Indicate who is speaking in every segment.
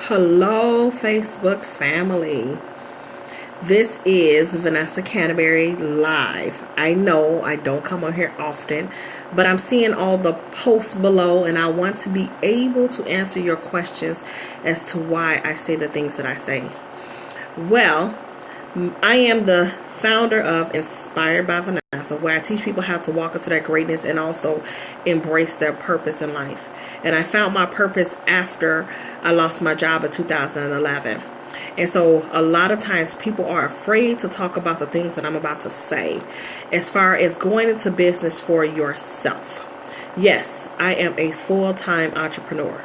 Speaker 1: Hello, Facebook family. This is Vanessa Canteberry live. I know I don't come on here often, but I'm seeing all the posts below, and I want to be able to answer your questions as to why I say the things that I say. Well, I am the founder of Inspired by Vanessa, where I teach people how to walk into their greatness and also embrace their purpose in life. And I found my purpose after I lost my job in 2011. And so a lot of times people are afraid to talk about the things that I'm about to say as far as going into business for yourself. Yes, I am a full-time entrepreneur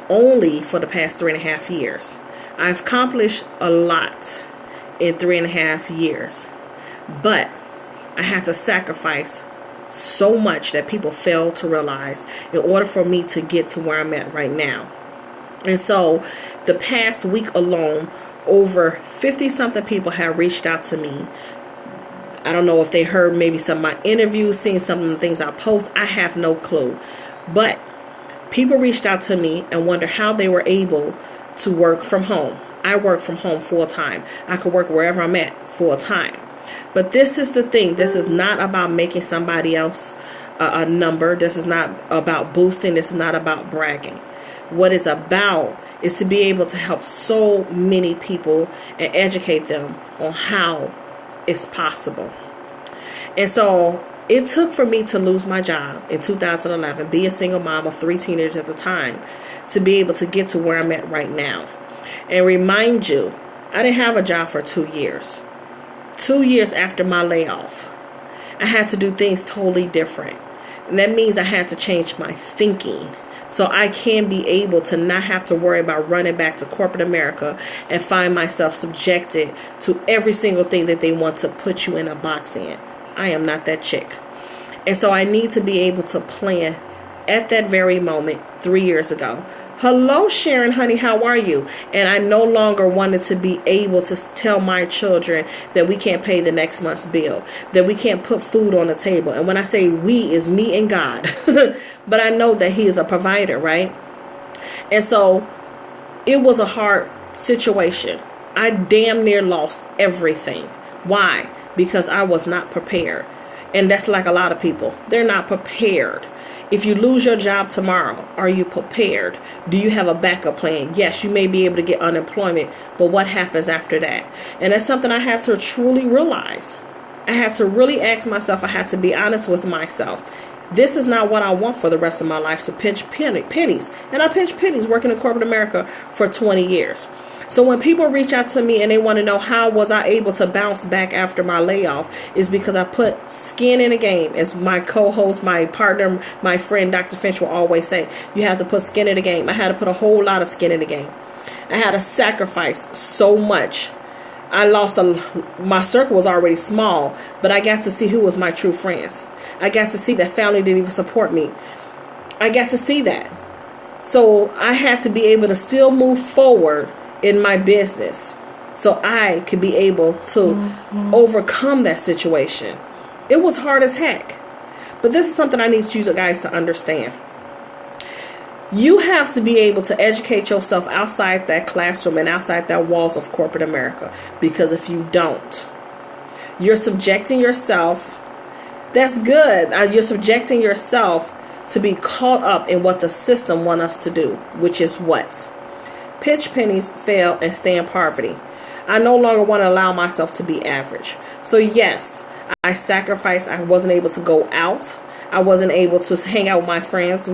Speaker 1: only for the past 3.5 years. I've accomplished a lot in 3.5 years, but I had to sacrifice so much that people fail to realize in order for me to get to where I'm at right now. And so the past week alone, over 50 something people have reached out to me. I don't know if they heard maybe some of my interviews, seen some of the things I post. I have no clue. But people reached out to me and wonder how they were able to work from home. I work from home full time. I could work wherever I'm at full time. But this is the thing. This is not about making somebody else a number. This is not about boosting. This is not about bragging. What it's about is to be able to help so many people and educate them on how it's possible. And so it took for me to lose my job in 2011, be a single mom of 3 teenagers at the time, to be able to get to where I'm at right now. And remind you, I didn't have a job for 2 years. 2 years after my layoff, I had to do things totally different. And that means I had to change my thinking so I can be able to not have to worry about running back to corporate America and find myself subjected to every single thing that they want to put you in a box in. I am not that chick. And so I need to be able to plan at that very moment 3 years ago. Hello, Sharon, honey, how are you? And I no longer wanted to be able to tell my children that we can't pay the next month's bill, that we can't put food on the table. And when I say we, is me and God. But I know that He is a provider, right? And so it was a hard situation. I damn near lost everything. Why? Because I was not prepared. And that's like a lot of people. They're not prepared. If you lose your job tomorrow, are you prepared? Do you have a backup plan? Yes, you may be able to get unemployment, but what happens after that? And that's something I had to truly realize. I had to really ask myself. I had to be honest with myself. This is not what I want for the rest of my life, to pinch pennies. And I pinched pennies working in corporate America for 20 years. So when people reach out to me and they want to know how was I able to bounce back after my layoff, is because I put skin in the game. As my co-host, my partner, my friend, Dr. Finch will always say, you have to put skin in the game. I had to put a whole lot of skin in the game. I had to sacrifice so much. I lost my circle was already small, but I got to see who was my true friends. I got to see that family didn't even support me. I got to see that. So I had to be able to still move forward in my business so I could be able to overcome that situation. It was hard as heck. But this is something I need you guys to understand. You have to be able to educate yourself outside that classroom and outside that walls of corporate America. Because if you don't, you're subjecting yourself. That's good. You're subjecting yourself to be caught up in what the system wants us to do, which is what? Pinch pennies, fail, and stay in poverty. I no longer want to allow myself to be average. So yes, I sacrificed. I wasn't able to go out. I wasn't able to hang out with my friends.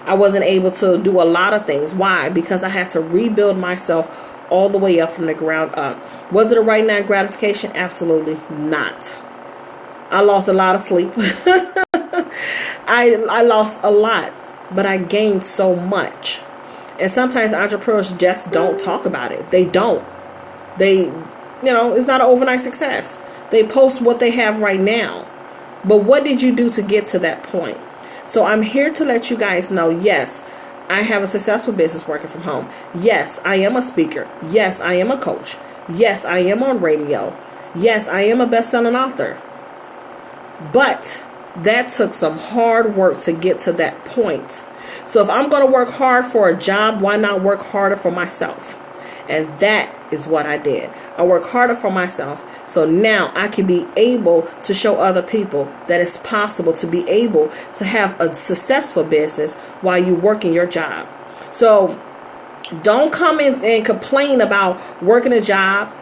Speaker 1: I wasn't able to do a lot of things. Why? Because I had to rebuild myself all the way up from the ground up. Was it a right now gratification? Absolutely not. I lost a lot of sleep. I lost a lot, but I gained so much. And sometimes entrepreneurs just don't talk about it. They don't. It's not an overnight success. They post what they have right now. But what did you do to get to that point? So I'm here to let you guys know, yes, I have a successful business working from home. Yes, I am a speaker. Yes, I am a coach. Yes, I am on radio. Yes, I am a best-selling author. But that took some hard work to get to that point So if I'm going to work hard for a job, why not work harder for myself? And that is what I did. I work harder for myself. So now I can be able to show other people that it's possible to be able to have a successful business while you work in your job. So don't come in and complain about working a job,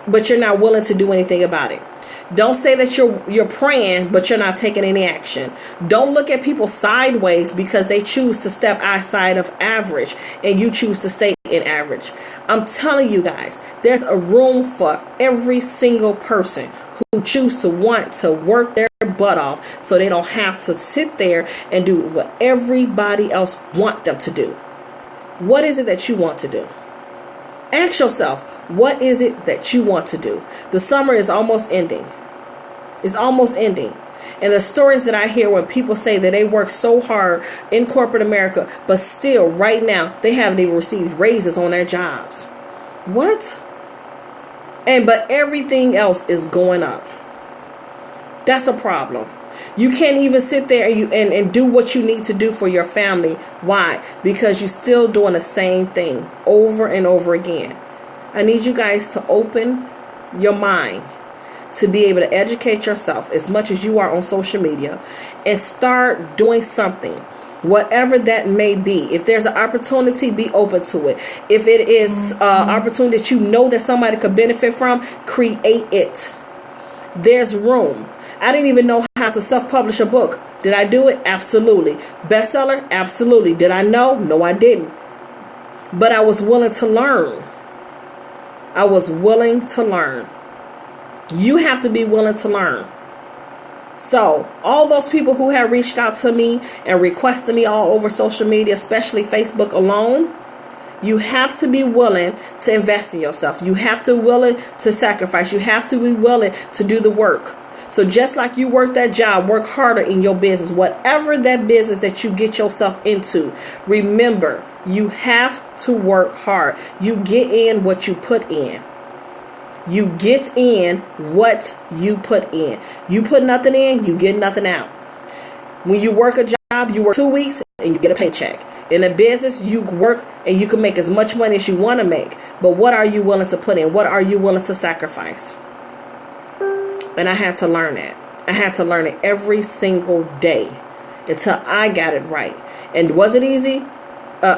Speaker 1: but you're not willing to do anything about it. Don't say that you're praying, but you're not taking any action. Don't look at people sideways because they choose to step outside of average and you choose to stay in average. I'm telling you guys, there's a room for every single person who choose to want to work their butt off so they don't have to sit there and do what everybody else want them to do. What is it that you want to do? Ask yourself, what is it that you want to do? The summer is almost ending. It's almost ending. And the stories that I hear when people say that they work so hard in corporate America, but still right now they haven't even received raises on their jobs. What? But everything else is going up. That's a problem. You can't even sit there and do what you need to do for your family. Why? Because you're still doing the same thing over and over again. I need you guys to open your mind to be able to educate yourself as much as you are on social media and start doing something, whatever that may be. If there's an opportunity, be open to it. If it is an opportunity that you know that somebody could benefit from, create it. There's room. I didn't even know how to self-publish a book. Did I do it? Absolutely. Bestseller? Absolutely. Did I know? No, I didn't. But I was willing to learn. I was willing to learn. You have to be willing to learn. So, all those people who have reached out to me and requested me all over social media, especially Facebook alone, you have to be willing to invest in yourself. You have to be willing to sacrifice. You have to be willing to do the work. So just like you work that job, work harder in your business. Whatever that business that you get yourself into, remember, you have to work hard. You get in what you put in. You get in what you put in. You put nothing in, you get nothing out. When you work a job, you work 2 weeks and you get a paycheck. In a business, you work and you can make as much money as you want to make. But what are you willing to put in? What are you willing to sacrifice? And I had to learn that. I had to learn it every single day until I got it right. And was it easy?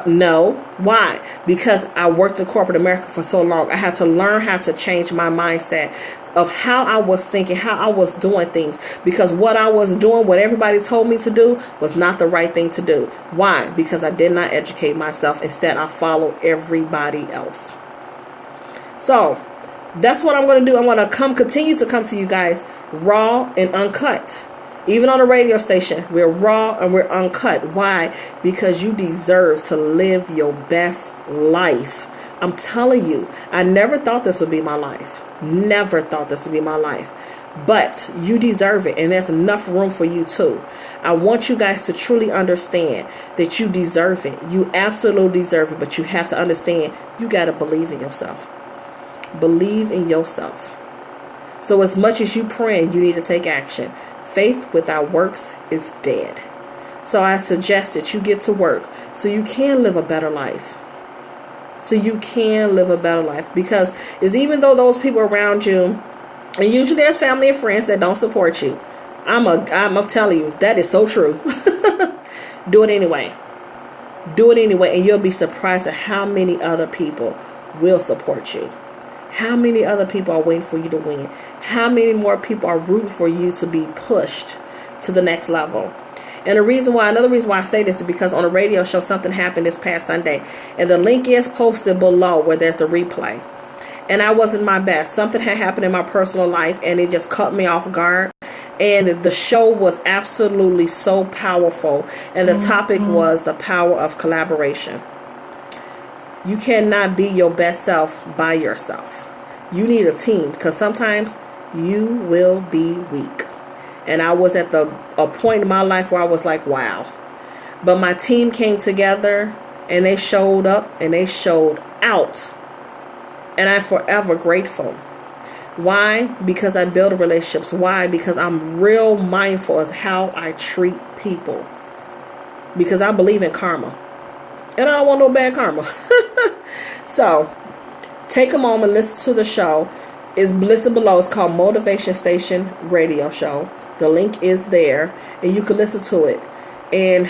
Speaker 1: No. Why? Because I worked in corporate America for so long. I had to learn how to change my mindset of how I was thinking, how I was doing things. Because what I was doing, what everybody told me to do, was not the right thing to do. Why? Because I did not educate myself. Instead, I followed everybody else. So that's what I'm going to do. I'm going to continue to come to you guys raw and uncut. Even on the radio station, we're raw and we're uncut. Why? Because you deserve to live your best life. I'm telling you, I never thought this would be my life. Never thought this would be my life. But you deserve it, and there's enough room for you too. I want you guys to truly understand that you deserve it. You absolutely deserve it, but you have to understand you got to believe in yourself. Believe in yourself. So as much as you pray, you need to take action. Faith without works is dead. So I suggest that you get to work so you can live a better life. So you can live a better life. Because it's even though those people around you, and usually there's family and friends that don't support you. I'm telling you, that is so true. Do it anyway. Do it anyway, and you'll be surprised at how many other people will support you. How many other people are waiting for you to win? How many more people are rooting for you to be pushed to the next level? And another reason why I say this is because on a radio show, something happened this past Sunday. And the link is posted below where there's the replay. And I wasn't my best. Something had happened in my personal life and it just caught me off guard. And the show was absolutely so powerful. And the topic was the power of collaboration. You cannot be your best self by yourself. You need a team because sometimes you will be weak. And I was at a point in my life where I was like, wow. But my team came together and they showed up and they showed out. And I'm forever grateful. Why? Because I build relationships. Why? Because I'm real mindful of how I treat people. because I believe in karma. And I don't want no bad karma. So, take a moment, listen to the show. It's listed below. It's called Motivation Station Radio Show. The link is there, and you can listen to it. And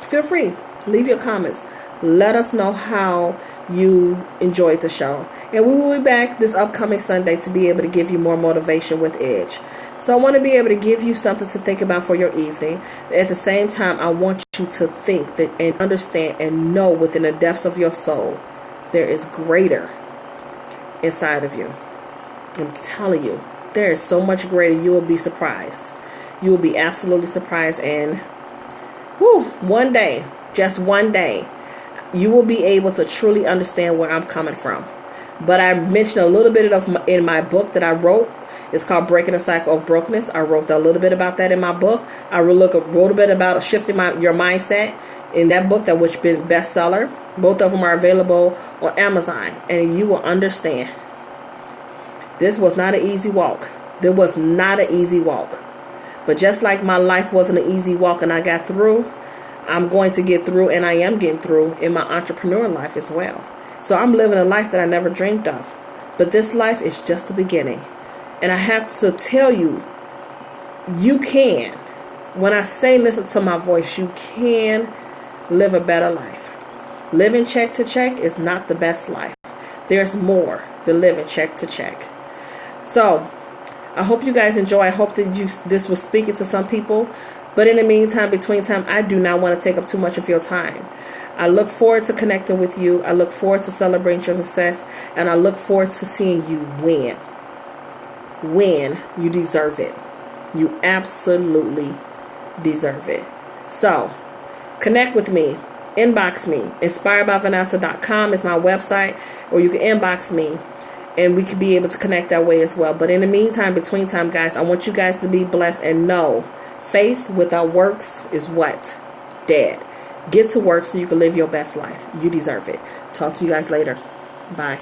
Speaker 1: feel free, leave your comments. Let us know how you enjoyed the show. And we will be back this upcoming Sunday to be able to give you more motivation with Edge. So I want to be able to give you something to think about for your evening. At the same time, I want you to think that and understand and know within the depths of your soul, there is greater inside of you. I'm telling you, there is so much greater. You will be surprised. You will be absolutely surprised. And one day, just one day, you will be able to truly understand where I'm coming from. But I mentioned a little bit of in my book that I wrote. It's called Breaking the Cycle of Brokenness. I wrote a little bit about that in my book. I wrote a bit about shifting your mindset in that book, that which been bestseller. Both of them are available on Amazon, and you will understand. This was not an easy walk. There was not an easy walk. But just like my life wasn't an easy walk and I got through, I'm going to get through, and I am getting through in my entrepreneur life as well. So I'm living a life that I never dreamed of. But this life is just the beginning. And I have to tell you, you can. When I say listen to my voice, you can live a better life. Living check to check is not the best life. There's more than living check to check. So, I hope you guys enjoy. I hope that this was speaking to some people. But in the meantime, between time, I do not want to take up too much of your time. I look forward to connecting with you. I look forward to celebrating your success. And I look forward to seeing you win. When you deserve it. You absolutely deserve it. So, connect with me. Inbox me. InspiredByVanessa.com is my website. Or you can inbox me. And we could be able to connect that way as well. But in the meantime, between time, guys, I want you guys to be blessed and know faith without works is what? Dead. Get to work so you can live your best life. You deserve it. Talk to you guys later. Bye.